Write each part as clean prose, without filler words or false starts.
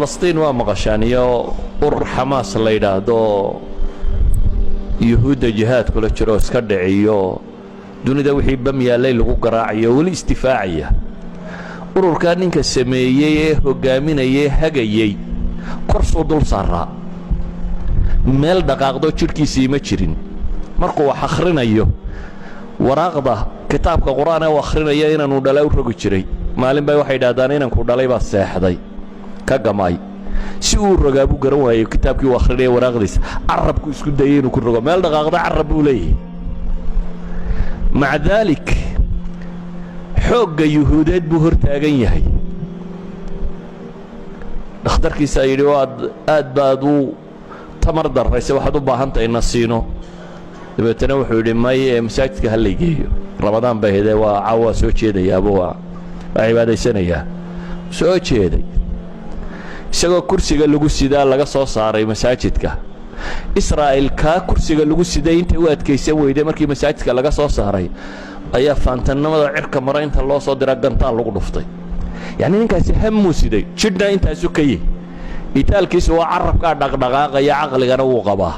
فلسطين ومقشانية حماس اللي يدادو يهود جهاد كل جروس كدعيو دون ذا وحي بميا ليل قراعية والاستفاعية urur ka ninka sameeyay hogaaminayay hagayay korso dul saara meel dhaqaaqdo jirkiisii ma jirin markuu wax akhrinayo waraaqda kitaabka quraanka oo akhrinaya inaanu dhalay u rogi jiray maalin bay waxay dhaahdaan inaan ku dhalay baa seexday ka gamay si uu rogaabu garan waayo kitaabkii uu akhrinay waraaqdiisa arabku isku dayay inuu ku rogo meel dhaqaaqda arab uu leeyahay maca dalik xoogga yuhuudeed buu hortaagan yahay dhakhtarkiisa yidhi aad baad u tamar darraysa waxaad u baahan tahay nasiino dabeetana wuxuu yidhi may masaajidka ha laygeeyo ramadaan bay ahaydee waa caawa soo jeedayaaba waa cibaadaysanayaa soo jeeday isagoo kursiga lagu sidaa laga soo saaray masaajidka israa'iil kaa kursiga lagu siday intay u adkaysan weyday markii masaajidka laga soo saaray ayaa faantanimada cirka mara inta loo soo diraa gantaal lagu dhuftay yani ninkaasi hamuu siday jidhna intaasu ka yihi itaalkiisu waa carabkaa dhaqdhaqaaqaya caqligana wuu qabaa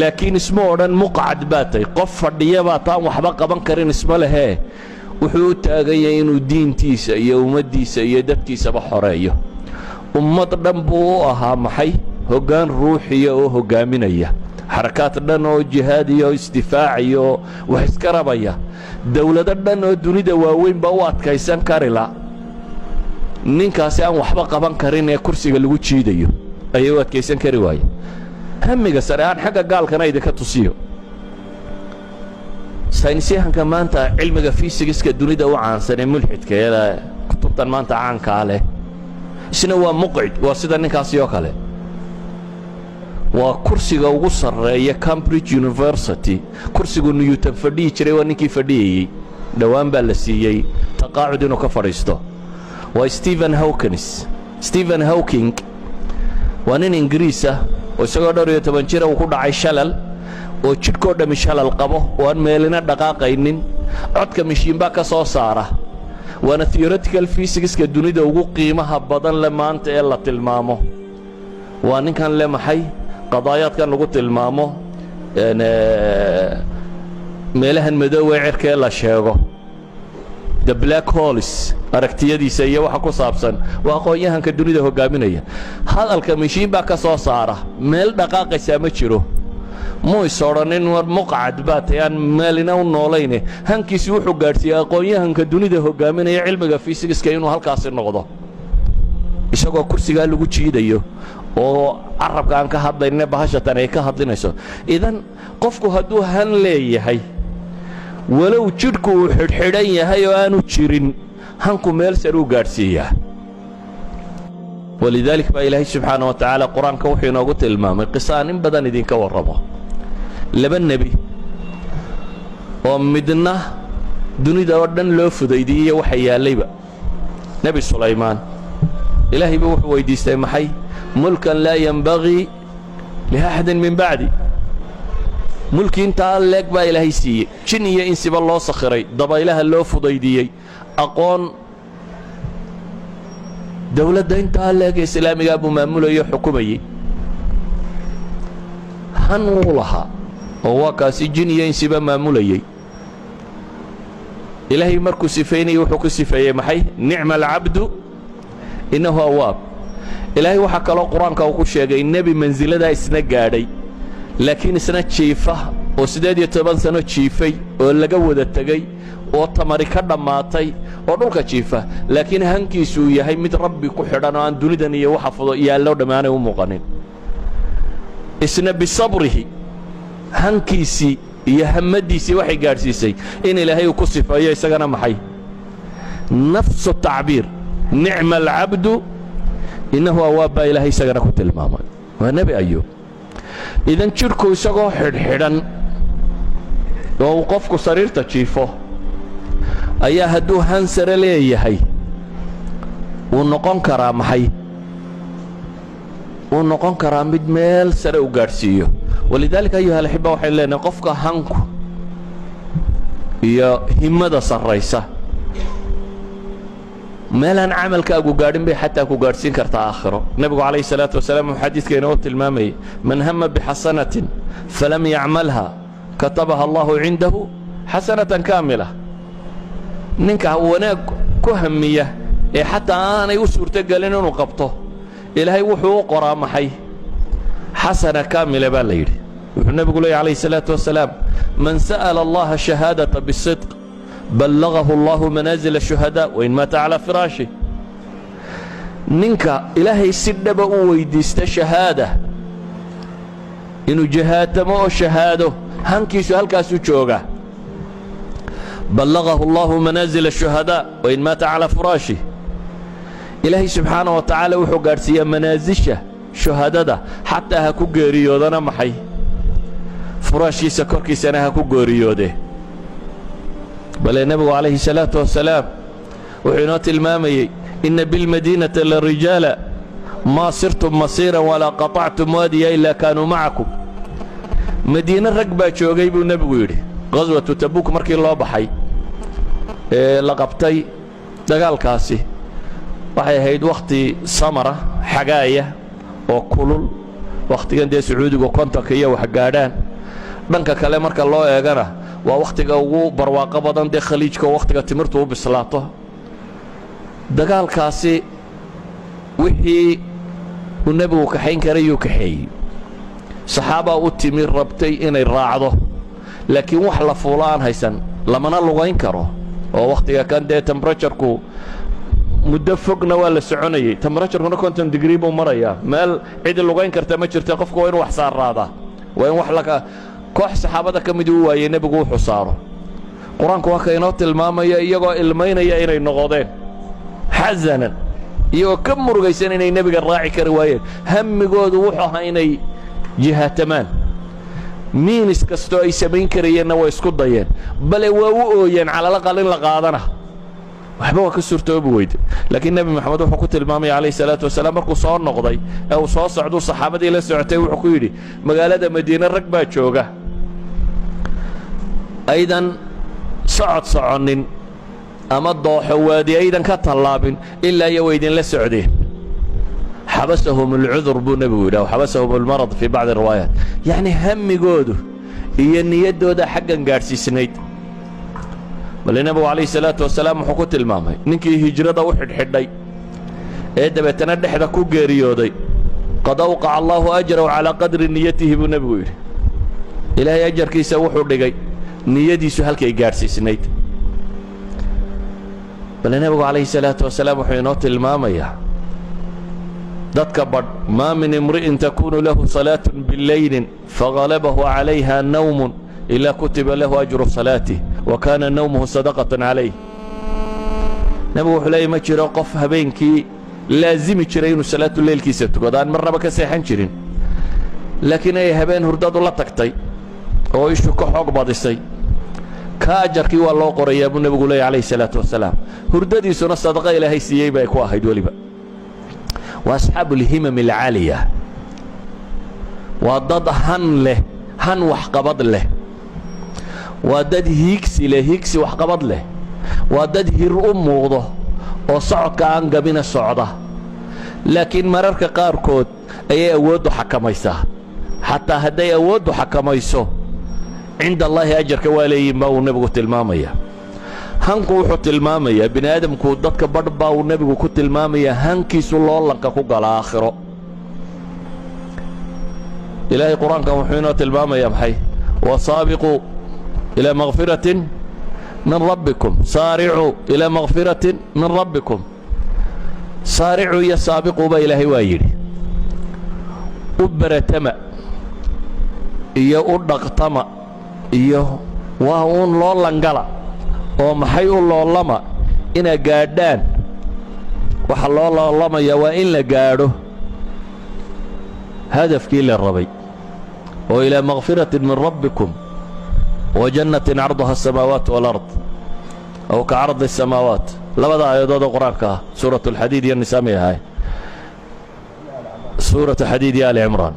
laakiin isma odhan muqcad baa tahay qof fadhiya baa taan waxba qaban karin isma lehee wuxuu u taagan yahay inuu diintiisa iyo ummaddiisa iyo dadkiisaba xoreeyo ummad dhan buu u ahaa maxay hoggaan ruuxiya oo hoggaaminaya حركات دن oo jihaad iyo isdifaac iyo wax iska rabaya dawlado dhan oo dunida waaweyn ba u adkaysan karila ninkaasi aan waxba qaban karin ee kursiga lagu jiidayo ayuu adkaysan kari waayay hamiga sare aan xagga gaalkana idinka tusiyo saynisyahanka maanta cilmiga fiisigiska dunida u caansan ee mulxidka ee kutubtan maanta caanka leh isna waa muqcid waa sida ninkaasi oo kale waa kursiga ugu sareeya Cambridge University kursigu Newton fadhiyi jiray waa ninkii fadhiyay dhawaan baa la siiyay taqaacud inuu ka fariisto waa Stephen Hawking waa nin Ingiriis ah oo isagoo 12 jir uu ku dhacay shalal oo jidhkoo dhami shalal qabo oo aan meelina dhaqaaqaynin codka mishiin baa ka soo saara waana theoretical physics-ka dunida ugu qiimaha badan le maanta ee la tilmaamo waa ninkan le maxay قضايات كان لقول المامو يعني ميلهن مدوي عركة لا شيء the black holes أركتيه دي سيء وحكو صابسن وأقوياهن كدنيا ده قامينية هذا الكمشين بقى صارة ميل دقائق سامتشرو مو يصورنين ورمقعد بات يعني مالنا ونولينه هنك يسوحوا قارتي أقوياهن كدنيا ده قامينية علمك في سكس كينو هالكاسر نقضه isagoo kursiga lagu jiidayo oo arabka aan ka hadlayna bahashatan ay ka hadlinayso idan qofku haduu han leeyahay walow jidhku uu xidhan yahay oo aanu jirin hanku meel sare u gaarsiiyaa walidaalika baa ilaahay subxaanahu wa tacaala quraanka wuxuu inoogu tilmaamay qisaan in badan idinka warrabo laba nebi oo midna dunida oo dhan loo fudaydiyay waxa yaalayba nebi Sulaymaan إلهي بوح ويديستي محي ملكا لا ينبغي لأحد من بعدي ملك انت لك با إلهي سي شنية إنسي بالله صخري ضبا إله اللو فضيدي أقون دولة دا انت لك إسلامي أبو مامولة يحكمي هنولها هو كاسي جنية إنسي بمامولة إلهي مركو سفيني وحكو سفيني محي نعم العبد إنه أواب إلهي وحكى له قرآن كوكو شيء النبي منزله ده إسنا قادي لكن إسنا تشيفه وسداد يتبان سنة تشيفي ولا جود التجي وطمري كذا ماتي ونوكا تشيفه لكن هنكي سوية هي مد ربي كحرنا عن دنيا وحفظ يا الله دمانه ومقنن إسنا بصبره هنكي سي يهمدي سي وحي قارسي سي إن إلهي وكسف أيه سجنا محي نفس التعبير نعم العبد إنه أواب إلهي سجنا كنت الماما ونبي أيوب إذا شركو يسقو حرحرا ووقفكو صرير تشيفه أيها هدو هنسر ليه هي ونقون كرام حي ونقون كرام بدميل سر وقارسيو ولذلك أيها الأحبة وحي لنا قفك هنكو يا همدا صريسة meelaan camalkaagu gaadhin bay xataa ku gaadhsiin kartaa aakhiro. nebigu calayhi salaatu wasalaam wuxuu xadiidkeena u tilmaamayay man hama bixasanatin falam yacmalha katabaha allahu cindahu xasanatan kaamila. ninka wanaag ku hamiya ee xataa aanay u suurtogelin inuu qabto ilaahay wuxuu u qoraa maxay? xasana kaamila baa la yidhi. wuxuu nebigu leeyay calayhi salaatu wasalaam man sa'ala allaha shahaadata bisidq ballagahu allahu manaazila shuhadaa wain maata calaa firaashi. ninka ilaahay si dhaba u weydiista shahaada inuu jahaatamo oo shahaado hankiisu halkaasuu jooga. ballagahu allahu manaazila shuhadaa wain maata calaa firaashi. ilaahay subxaanaه wa tacaala wuxuu gaadhsiiyaa manaasisha shuhadada xataa ha ku geeriyoodana maxay? furaashkiisa korkiisana ha ku geeriyoode. bale nebigu calayhi الsalaaةu wasalaam wuxuu inoo tilmaamayey ina biاlmadiinata larijaala maa sirtum masiira walaa qaطactum waadiya ilaa kaanuu macakum. madiine rag baa joogay buu nebigu yidhi qaswatu tabuuk markii loo baxay ee la qabtay dagaalkaasi. waxay ahayd wakhti samara xagaaya oo kulul, wakhtigan dee sacuudigu kontonka iyo wax gaadhaan. dhanka kale marka loo eegana waa wakhtiga ugu barwaaqo badan dee khaliijka oo wakhtiga timirtu u bislaato. dagaalkaasi wixii uu nebigu kaxayn karayuu kaxeeyey. saxaabaa u timi rabtay inay raacdo, laakiin wax la fuulo aan haysan lamana lugayn karo oo wakhtiga kan dee temberaturku muddo fogna waa la soconayey. temberaturkuna 50 digrii buu marayaa. meel cidi lugayn karta ma jirta. qofku waa inu wax saarraadaa, waa in wax laka koox saxaabada ka mid u waayey nebigu wuxuu saaro. qur-aanku waa ka inoo tilmaamaya iyagoo ilmaynaya inay noqodeen xasanan, iyagoo ka murugaysan inay nebiga raaci kari waayeen. hammigoodu wuxuu ahaa inay jihaatamaan. miinis kastoo ay samayn karayeenna way isku dayeen, bale waa u ooyeen calalaqal in la qaadana waxba waa ka suurtoobi weyde. laakiin nebi moxamed wuxuu ku tilmaamaya calayhi salaatu wasalaam markuu soo noqday ee uu soo socduu saxaabadii la socotay wuxuu ku yidhi magaalada madiine rag baa jooga aydan socod soconnin ama dooxo waadi aydan ka tallaabin ilaa iyo way idinla socdeen. xabasahum alcudur buu nebigu yidhi, aw xabasahum almarad fii bacdi riwaayaat. yacni hammigoodu iyo niyaddooda xaggan gaadhsiisnayd. bale nebigu calayhi salaatu wasalaam wuxuu ku tilmaamay ninkii hijrada u xidhxidhay ee dabeetana dhexda ku geeriyooday qad awqaca allaahu ajrahu calaa qadri niyatihi buu nebigu yidhi. ilaahay ajarkiisa wuxuu dhigay niyadiisu halkay gaadhsiisnayd. bale nebigu calayhi salaatu wasalaam wuxuu inoo tilmaamayaa dadka badh maa min imri'in takuunu lahu salaatun bilaylin fagalabahu calayha nawmun ilaa kutiba lahu ajru salaatih wa kaana nawmuhu sadaqatan calayh. nebigu wuxuu leeyay ma jiro qof habeenkii laazimi jiray inuu salaatu leylkiisa tukado aan marnaba ka seexan jirin, laakiin ay habeen hurdadu la tagtay oo ishu ka xoog badisay, ka ajarkii waa loo qorayaa buu nebigu leeyay calayhi salaatu wasalaam. hurdadiisuna sadaqa ilaahay siiyey bay ku ahayd. weliba waa asxaabu alhimam alcaaliya, waa dad han leh, han waxqabad leh. waa dad hiigsi leh, hiigsi waxqabad leh. waa dad hir u muuqdo oo socodka aan gabina socda, laakiin mararka qaarkood ayay awooddu xakamaysaa. xataa hadday awooddu xakamayso cinda allaahi ajarka waa leeyihin baa uu nebigu tilmaamaya. hanku wuxuu tilmaamayaa bini aadamku dadka badh baa uu nebigu ku tilmaamayaa hankiisu loolanka ku gala aakhiro. ilaahay qur-aankan wuxuu inoo tilmaamayaa maxay? wasaabiquu ilaa makfiratin min rabbikum, saaricuu ilaa makfiratin min rabbikum. saaricuu iyo saabiquu baa ilaahay waa yidhi. u baratama iyo u dhaqtama iyo waa uun loolangala oo maxay u loolama inaa gaadhaan. waxa loo loolamaya waa in la gaadho hadafkii la rabay oo ilaa makfiratin min rabbikum wa jannatin carduha asamaawaat walard aw ka cardi asamaawaat. labada aayadood oo qur-aanka ah suuratu alxadiid iyo nisaa may ahaay suuratu xadiid iyo ali cimraan.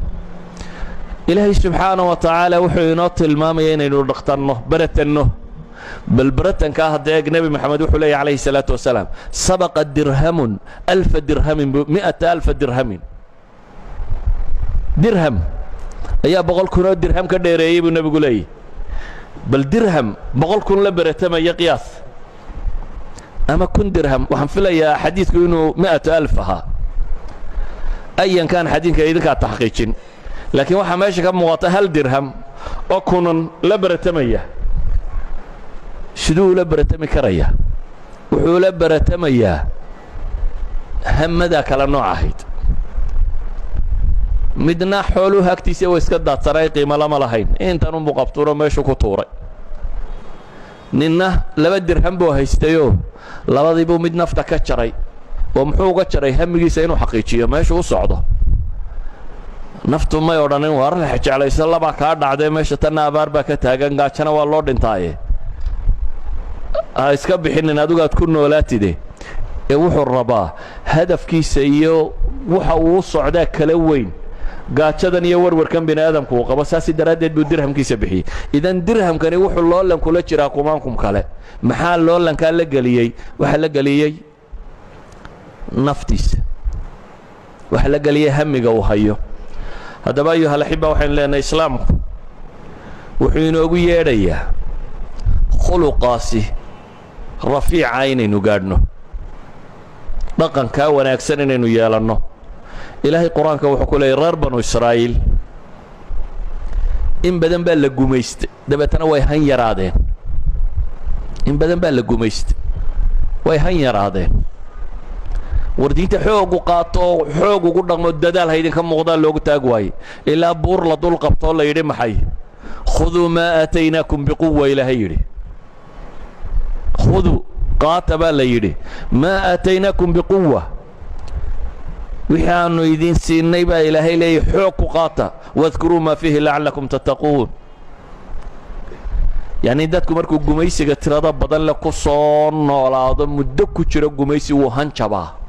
ilaahay subxaanaه wa tacaala wuxuu inoo tilmaamaya inaynu dhaqtanno baratanno bal baratankaa haddee nebi maxamed wuxuu leeyahy calayhi salaatu wasalaam sabaqa dirhamun alfa dirhamin 100,000 dirhamin. dirham ayaa 100,000 oo dirham ka dheereeyey buu nebigu leeyahy. bal dirham 100,000 la baratamaya qiyaas ama 1,000 dirham. waxaan filayaa xadiidku inuu 100,000 ahaa. ayan kaan xadiidka idinkaa taxqiijin, laakiin waxaa meesha ka muuqata 1 dirham oo kunan la baratamaya. siduu ula baratami karaya? wuxuu la baratamayaa hamadaa kala nooc ahayd. midna xooluhu agtiisa way iska daadsanay, qiimo lama lahayn, intan unbuu qabtuuro meeshu ku tuuray. ninna 2 dirham buu haystayoo labadiibuu mid nafta ka jaray. oo muxuu uga jaray? hamigiisa inuu xaqiijiyo meeshu u socdo. naftu may odhanin waar la jeclayso labaa kaa dhacdee meesha tanna abaar baa ka taagan, gaajana waa loo dhintaaye ha iska bixinin adigaad ku noolaatide. ee wuxuu rabaa hadafkiisa iyo waxa uu socdaa kala weyn gaajadan iyo warwarkan bini aadamku uu qabo. saasi daraaddeed buu dirhamkiisa bixiyey. idan dirhamkani wuxuu loolan kula jiraa kumaankum kale. maxaa loolankaa la geliyey? waxaa la geliyey naftiisa, waxaa la geliyey hamiga uu hayo. haddaba ayuha alaxiba waxaynu leenahay islaamku wuxuu inoogu yeedhayaa khuluqaasi rafiica inaynu gaadhno, dhaqankaa wanaagsan inaynu yeelanno. ilaahay qur-aanka wuxuu ku leeyay reer banu israa'iil in badan baa la gumaystay, dabeetana way han yaraadeen. in badan baa la gumaystay, way han yaraadeen. war diinta xoogu qaato, xoog ugu dhaqmo, dadaal haydinka muuqdaa loogu taag waaye ilaa buur la dul qabtoo la yidhi maxay? khuduu maa aataynaakum biquwa. ilaahay yidhi khuduu qaata baa la yidhi maa aataynaakum biquwa. wixii aanu idin siinay baa ilaahay leeyahy xoog ku qaata. wadkuruu maa fiihi lacallakum tattaquun. yacni dadku markuu gumaysiga tirada badan le ku soo noolaado, muddo ku jiro gumaysi wuu hanjabaa.